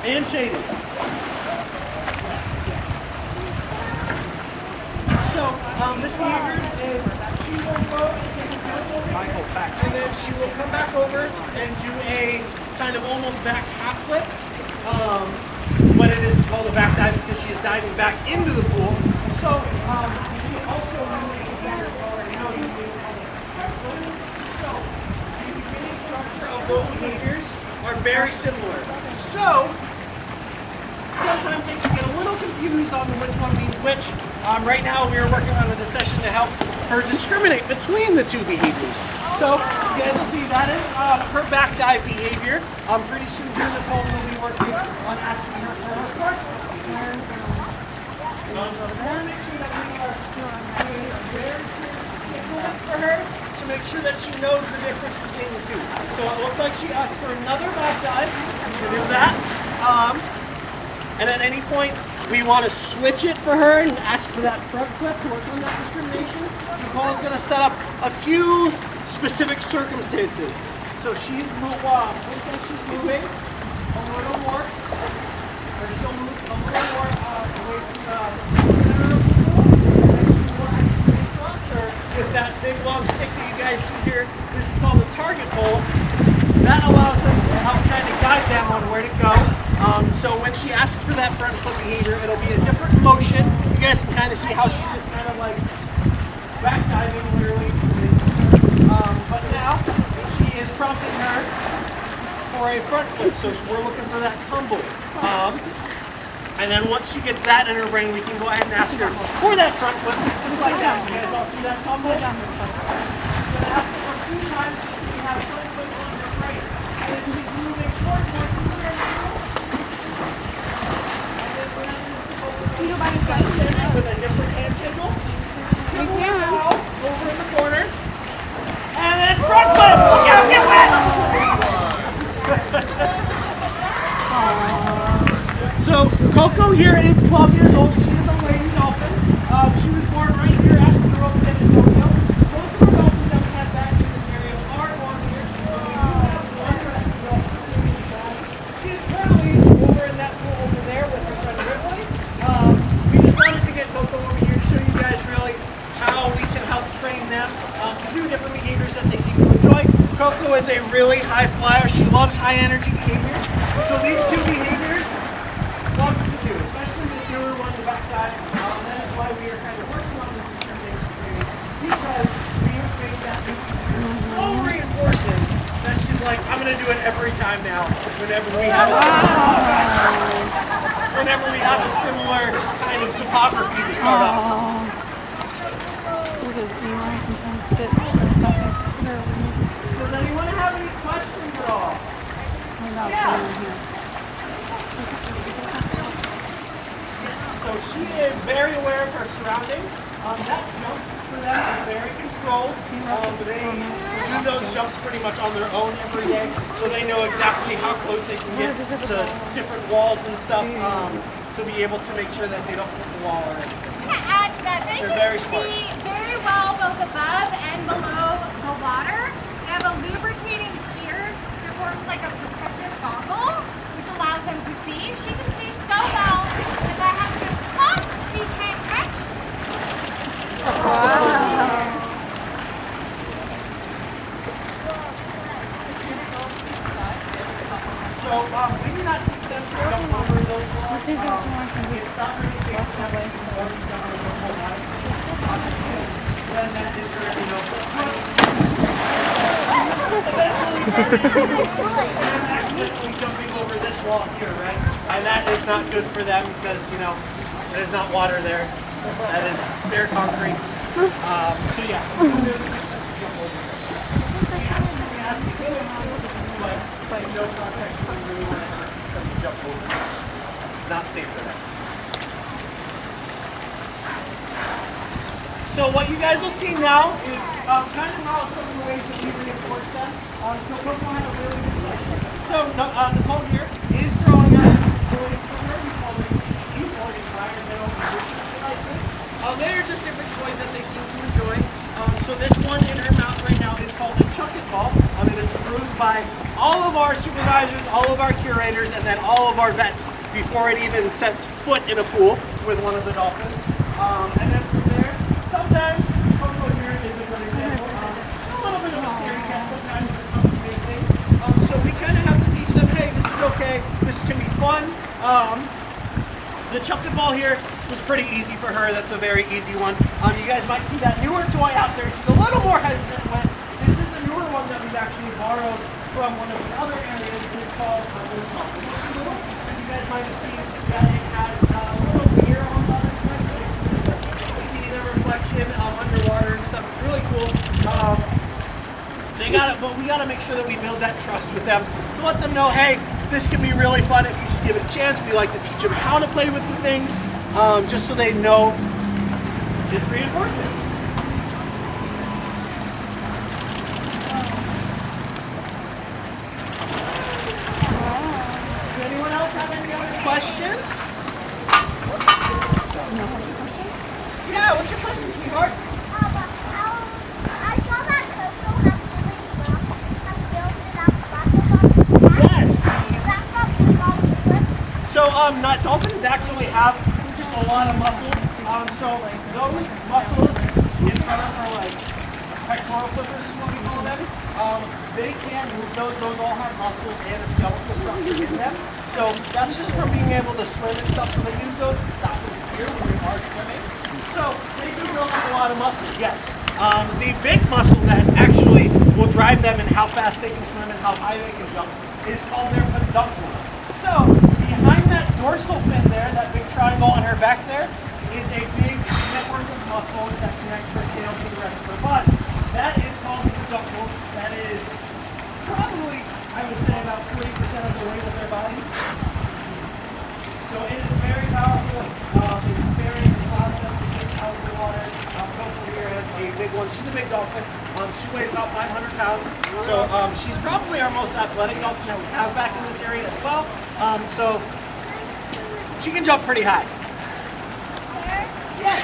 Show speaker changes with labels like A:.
A: And shaded. So, this behavior is she will go and take a jump over and then she will come back over and do a kind of almost back half flip. But it is called a back dive because she is diving back into the pool. So, she also so, the beginning structure of those behaviors are very similar. So, sometimes they can get a little confused on which one means which. Right now we are working on a session to help her discriminate between the two behaviors. So you guys will see that is her back dive behavior. Pretty soon here Nicole will be working on asking her for her front. So we want to make sure that we are doing a very clear for her to make sure that she knows the difference between the two. So it looks like she asked for another back dive. It is that. And at any point, we want to switch it for her and ask for that front flip to work on that discrimination. Nicole's going to set up a few specific circumstances. So she's looks like she's moving a little more, or she'll move a little more away from the center of the pool, and she will actually front, or with that big long stick that you guys see here, this is called a target pole. That allows us to help kind of guide them on where to go. So when she asks for that front foot behavior, it'll be a different motion. You guys can kind of see how she's just kind of like back diving literally. But now she is prompting her for a front flip. So we're looking for that tumble. And then once she gets that in her brain, we can go ahead and ask her for that front flip, just like that. You guys all see that tumble? I'm going to ask her for a few times so she can have a front flip on her brain. And then she's moving towards the with a different hand signal. Now, over in the corner. And then front flip! Look out, get wet! So, Koko here is 12 years old. She is a lady dolphin. She was born right here at SeaWorld San Antonio. Most of the dolphins that we have back in this area are born here. But we do have one rescue dolphin. She is currently over in that pool over there with her friend Ripley. We just wanted to get Koko over here to show you guys really how we can help train them to do different behaviors that they seem to enjoy. Koko is a really high flyer. She loves high energy behaviors. So these two behaviors loves to do, especially this newer one, the back dive. That is why we are kind of working on this discrimination training, because we have made that so reinforcing that she's like, I'm going to do it every time now whenever we have a similar kind of topography to start up. Does anyone have any questions at all? Yeah. So she is very aware of her surroundings. That jump for them is very controlled. They do those jumps pretty much on their own every day, so they know exactly how close they can get to different walls and stuff to be able to make sure that they don't hit the wall or anything.
B: To add to that, they can see very well both above and below the water. They have a lubricating tier that forms like a protective goggle, which allows them to see. She can see so well if I have to pump, she can't catch. Wow.
A: So we do not teach them to jump over those walls. It's not really safe to have them jump over the whole life. Then that is where, accidentally jumping over this wall here, right? And that is not good for them because, there's not water there. That is bare concrete. So yeah. But no context, we really want to jump over. It's not safe for them. So what you guys will see now is kind of how some of the ways that we reinforce them. So Koko had a really good session. So Nicole here is throwing us toys for her. We call them environmental enrichment devices. They are just different toys that they seem to enjoy. So this one in her mouth right now is called a chuck it ball. It is approved by all of our supervisors, all of our curators, and then all of our vets before it even sets foot in a pool with one of the dolphins. And then from there, sometimes, Koko here is a good example. A little bit of a scary cat sometimes when it comes to big things. So we kind of have to teach them, hey, this is okay, this can be fun. The chuck and ball here was pretty easy for her. That's a very easy one. You guys might see that newer toy out there. She's a little more hesitant with. This is the newer one that we've actually borrowed from one of the other areas. It's called Little. And you guys might have seen that it has a little mirror on the other side. So you can see the reflection underwater and stuff. It's really cool. But we got to make sure that we build that trust with them to let them know, hey, this can be really fun if you just give it a chance. We like to teach them how to play with the things, just so they know it's reinforcing. Does anyone else have any other questions? Yeah, what's your question, sweetheart? So dolphins actually have just a lot of muscles. So those muscles in front of her, like pectoral flippers is what we call them, they can move those. Those all have muscles and a skeletal structure in them. So that's just from being able to swim and stuff. So they use those to stop them steer when they are swimming. So they do build up a lot of muscle, yes. The big muscle that actually will drive them in how fast they can swim and how high they can jump is called their peduncle. So behind that dorsal fin there, that big triangle on her back there, is a big network of muscles that connect her tail to the rest of her body. That is called the peduncle. That is probably, I would say, about 40% of the weight of their body. So it is very powerful. It's very positive to get out of the water. Koko here has a big one. She's a big dolphin. She weighs about 500 pounds. So she's probably our most athletic dolphin that we have back in this area as well. So she can jump pretty high.
B: Yes.